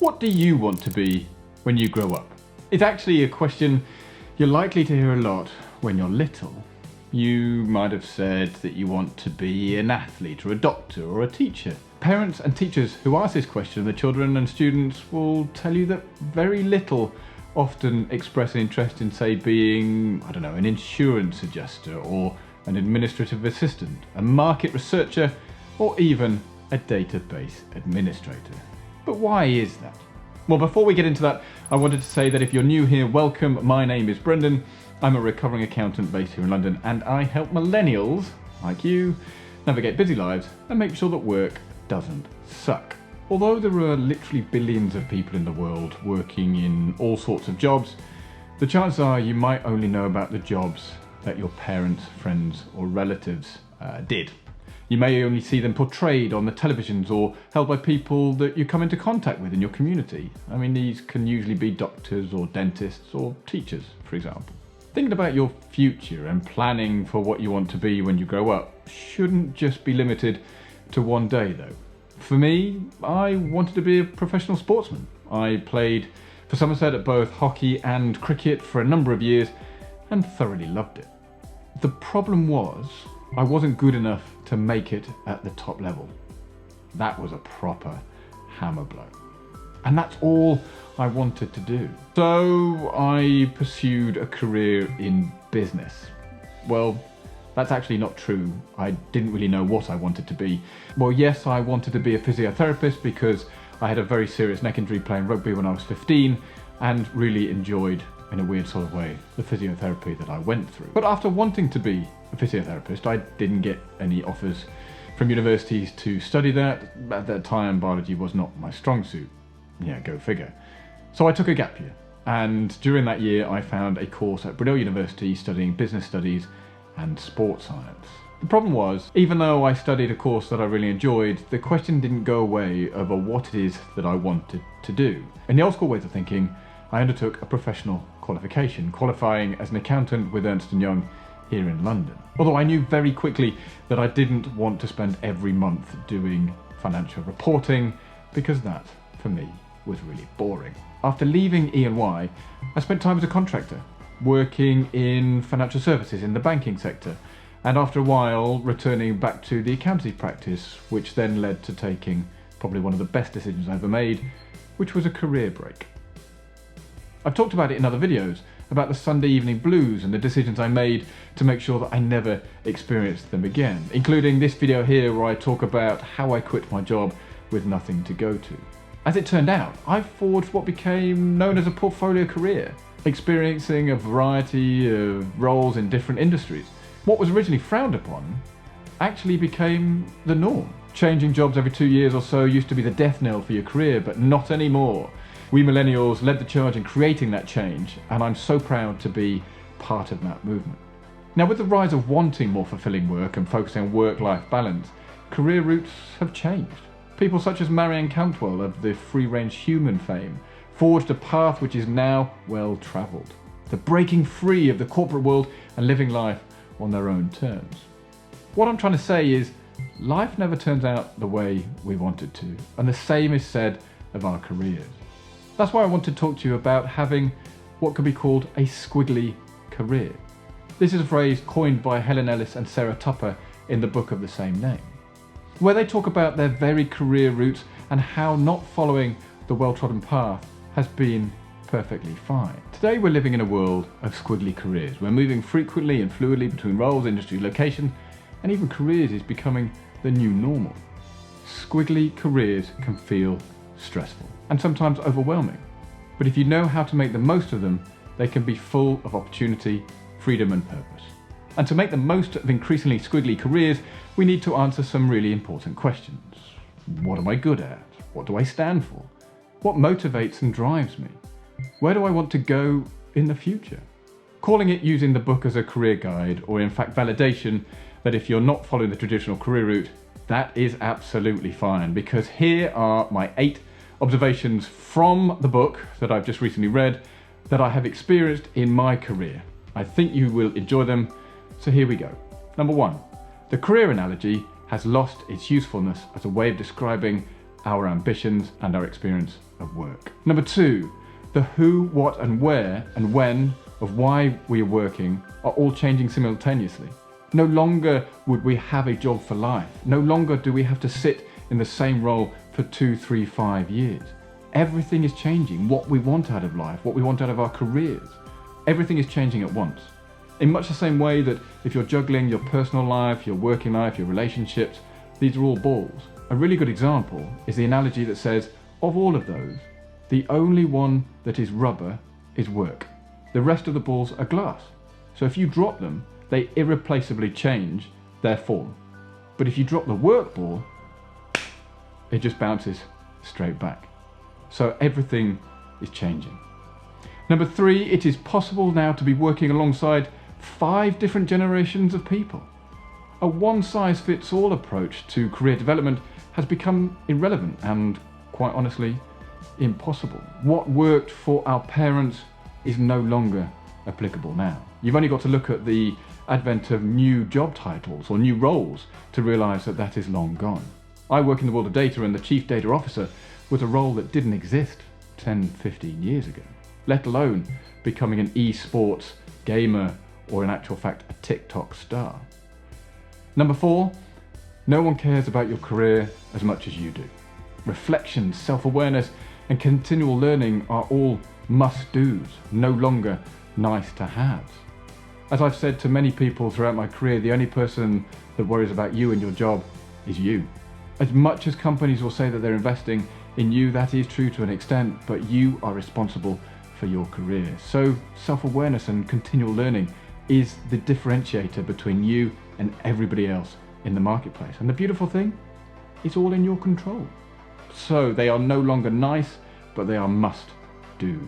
What do you want to be when you grow up? It's actually a question you're likely to hear a lot when you're little. You might have said that you want to be an athlete or a doctor or a teacher. Parents and teachers who ask this question of their children and students will tell you that very little often express an interest in, say, being, an insurance adjuster or an administrative assistant, a market researcher, or even a database administrator. But why is that? Well, before we get into that, I wanted to say that if you're new here, welcome. My name is Brendan. I'm a recovering accountant based here in London, and I help millennials, like you, navigate busy lives and make sure that work doesn't suck. Although there are literally billions of people in the world working in all sorts of jobs, the chances are you might only know about the jobs that your parents, friends, or relatives did. You may only see them portrayed on the televisions or held by people that you come into contact with in your community. These can usually be doctors or dentists or teachers, for example. Thinking about your future and planning for what you want to be when you grow up shouldn't just be limited to one day, though. For me, I wanted to be a professional sportsman. I played for Somerset at both hockey and cricket for a number of years and thoroughly loved it. The problem was, I wasn't good enough to make it at the top level. That was a proper hammer blow. And that's all I wanted to do. So I pursued a career in business. Well, that's actually not true. I didn't really know what I wanted to be. Well, yes, I wanted to be a physiotherapist because I had a very serious neck injury playing rugby when I was 15 and really enjoyed, in a weird sort of way, the physiotherapy that I went through. But after wanting to be a physiotherapist, I didn't get any offers from universities to study that. At that time, biology was not my strong suit. Yeah, go figure. So I took a gap year, and during that year I found a course at Brunel University studying business studies and sports science. The problem was, even though I studied a course that I really enjoyed, the question didn't go away over what it is that I wanted to do. In the old school ways of thinking, I undertook a professional qualification, qualifying as an accountant with Ernst & Young here in London. Although I knew very quickly that I didn't want to spend every month doing financial reporting, because that, for me, was really boring. After leaving E&Y, I spent time as a contractor, working in financial services in the banking sector, and after a while returning back to the accountancy practice, which then led to taking probably one of the best decisions I ever made, which was a career break. I've talked about it in other videos, about the Sunday evening blues and the decisions I made to make sure that I never experienced them again, including this video here where I talk about how I quit my job with nothing to go to. As it turned out, I forged what became known as a portfolio career, experiencing a variety of roles in different industries. What was originally frowned upon actually became the norm. Changing jobs every 2 years or so used to be the death knell for your career, but not anymore. We millennials led the charge in creating that change, and I'm so proud to be part of that movement. Now, with the rise of wanting more fulfilling work and focusing on work-life balance, career routes have changed. People such as Marianne Cantwell of the free-range human fame forged a path which is now well-travelled. They're breaking free of the corporate world and living life on their own terms. What I'm trying to say is, life never turns out the way we want it to, and the same is said of our careers. That's why I want to talk to you about having what could be called a squiggly career. This is a phrase coined by Helen, Ellis and Tupper in the book of the same name, where they talk about their varied career routes and how not following the well-trodden path has been perfectly fine. Today we're living in a world of squiggly careers. We're moving frequently and fluidly between roles, industry, location, and even careers is becoming the new normal. Squiggly careers can feel stressful and sometimes overwhelming, but if you know how to make the most of them, they can be full of opportunity, freedom and purpose. And to make the most of increasingly squiggly careers, we need to answer some really important questions. What am I good at? What do I stand for? What motivates and drives me? Where do I want to go in the future? Calling it using the book as a career guide, or in fact validation that if you're not following the traditional career route, that is absolutely fine, because here are my 8 observations from the book that I've just recently read that I have experienced in my career. I think you will enjoy them, so here we go. Number 1, the career analogy has lost its usefulness as a way of describing our ambitions and our experience of work. Number 2, the who, what and where and when of why we are working are all changing simultaneously. No longer would we have a job for life. No longer do we have to sit in the same role for 2, 3, 5 years. Everything is changing. What we want out of life, what we want out of our careers, everything is changing at once. In much the same way that if you're juggling your personal life, your working life, your relationships, these are all balls. A really good example is the analogy that says, of all of those, the only one that is rubber is work. The rest of the balls are glass. So if you drop them, they irreplaceably change their form. But if you drop the work ball, it just bounces straight back. So everything is changing. Number 3, it is possible now to be working alongside 5 different generations of people. A one-size-fits-all approach to career development has become irrelevant and, quite honestly, impossible. What worked for our parents is no longer applicable now. You've only got to look at the advent of new job titles or new roles to realise that that is long gone. I work in the world of data, and the Chief Data Officer was a role that didn't exist 10, 15 years ago, let alone becoming an esports gamer or in actual fact a TikTok star. Number 4, no one cares about your career as much as you do. Reflection, self-awareness and continual learning are all must-dos, no longer nice-to-haves. As I've said to many people throughout my career, the only person that worries about you and your job is you. As much as companies will say that they're investing in you, that is true to an extent, but you are responsible for your career. So self-awareness and continual learning is the differentiator between you and everybody else in the marketplace. And the beautiful thing, it's all in your control. So they are no longer nice, but they are must-dos.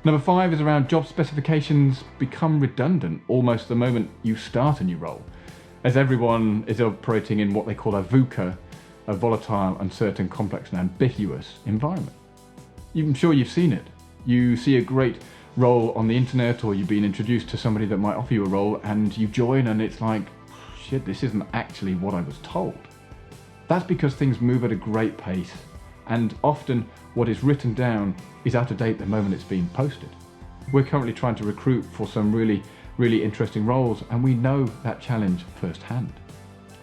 Number 5 is around job specifications become redundant almost the moment you start a new role, as everyone is operating in what they call a VUCA, a volatile, uncertain, complex and ambiguous environment. I'm sure you've seen it. You see a great role on the internet, or you've been introduced to somebody that might offer you a role, and you join and it's like, shit, this isn't actually what I was told. That's because things move at a great pace, and often what is written down is out of date the moment it's being posted. We're currently trying to recruit for some really interesting roles, and we know that challenge firsthand.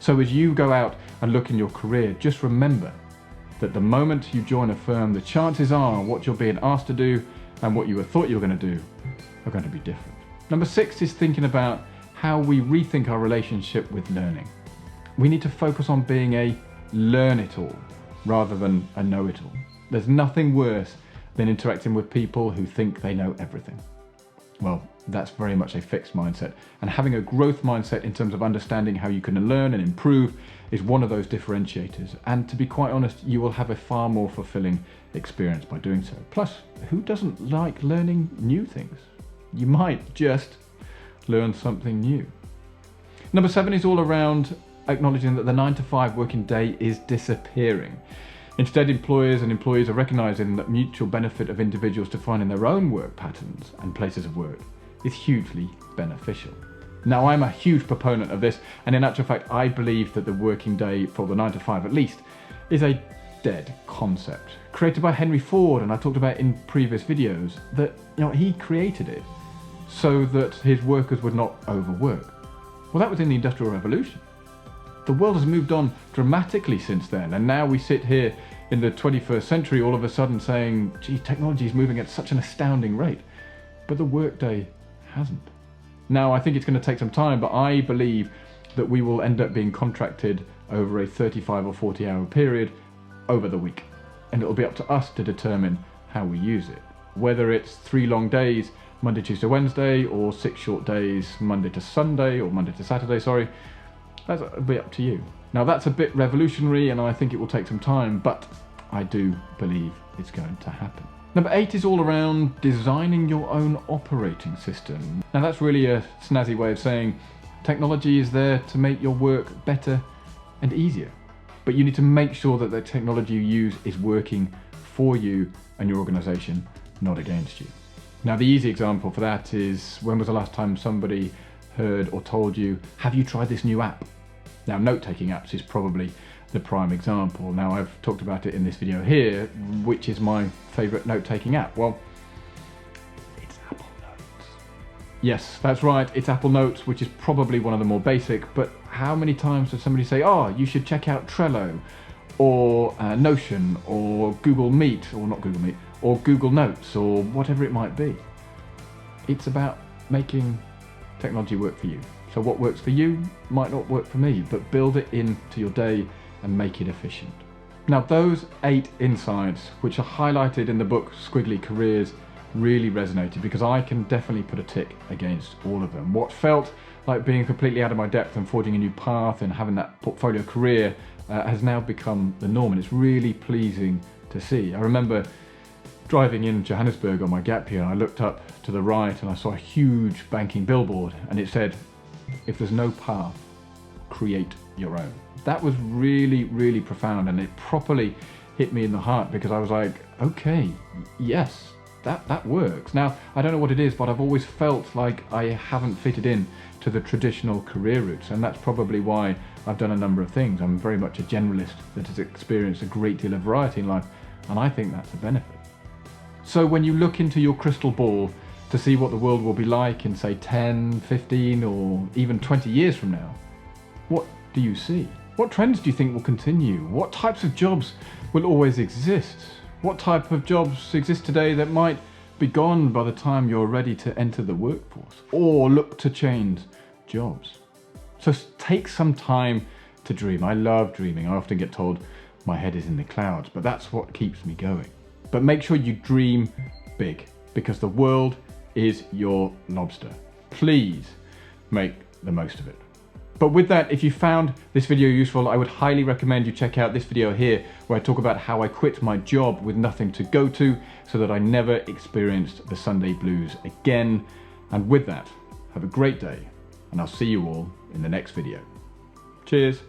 So as you go out and look in your career, just remember that the moment you join a firm, the chances are what you're being asked to do and what you thought you were going to do are going to be different. Number 6 is thinking about how we rethink our relationship with learning. We need to focus on being a learn-it-all rather than a know-it-all. There's nothing worse than interacting with people who think they know everything. Well, that's very much a fixed mindset, and having a growth mindset in terms of understanding how you can learn and improve is one of those differentiators. And to be quite honest, you will have a far more fulfilling experience by doing so. Plus, who doesn't like learning new things? You might just learn something new. Number 7 is all around acknowledging that the 9-to-5 working day is disappearing. Instead, employers and employees are recognising that mutual benefit of individuals defining their own work patterns and places of work is hugely beneficial. Now, I'm a huge proponent of this, and in actual fact, I believe that the working day for the 9-to-5 at least is a dead concept. Created by Henry Ford, and I talked about in previous videos, that he created it so that his workers would not overwork. Well, that was in the Industrial Revolution. The world has moved on dramatically since then, and now we sit here in the 21st century all of a sudden saying, gee, technology is moving at such an astounding rate, but the workday hasn't. Now, I think it's going to take some time, but I believe that we will end up being contracted over a 35 or 40 hour period over the week, and it'll be up to us to determine how we use it. Whether it's 3 long days, Monday, Tuesday, Wednesday, or 6 short days, Monday to Sunday, or Monday to Saturday, sorry, that'll be up to you. Now, that's a bit revolutionary, and I think it will take some time, but I do believe it's going to happen. Number 8 is all around designing your own operating system. Now, that's really a snazzy way of saying technology is there to make your work better and easier, but you need to make sure that the technology you use is working for you and your organization, not against you. Now, the easy example for that is, when was the last time somebody heard or told you, have you tried this new app? Now, note-taking apps is probably the prime example. Now, I've talked about it in this video here, which is my favourite note-taking app. Well, it's Apple Notes. Yes, that's right, it's Apple Notes, which is probably one of the more basic, but how many times does somebody say, oh, you should check out Trello, or Notion, or Google Meet, or not Google Meet, or Google Notes, or whatever it might be. It's about making technology work for you. So what works for you might not work for me, but build it into your day and make it efficient. Now, those 8 insights, which are highlighted in the book Squiggly Careers, really resonated because I can definitely put a tick against all of them. What felt like being completely out of my depth and forging a new path and having that portfolio career has now become the norm, and it's really pleasing to see. I remember driving in Johannesburg on my gap year, and I looked up to the right and I saw a huge banking billboard, and it said, if there's no path, create your own. That was really, really profound, and it properly hit me in the heart because I was like, okay, yes, that works. Now, I don't know what it is, but I've always felt like I haven't fitted in to the traditional career routes, and that's probably why I've done a number of things. I'm very much a generalist that has experienced a great deal of variety in life, and I think that's a benefit. So when you look into your crystal ball to see what the world will be like in, say, 10, 15, or even 20 years from now, what do you see? What trends do you think will continue? What types of jobs will always exist? What type of jobs exist today that might be gone by the time you're ready to enter the workforce or look to change jobs? So take some time to dream. I love dreaming. I often get told my head is in the clouds, but that's what keeps me going. But make sure you dream big, because the world is your lobster. Please make the most of it. But with that, if you found this video useful, I would highly recommend you check out this video here, where I talk about how I quit my job with nothing to go to so that I never experienced the Sunday blues again. And with that, have a great day, and I'll see you all in the next video. Cheers.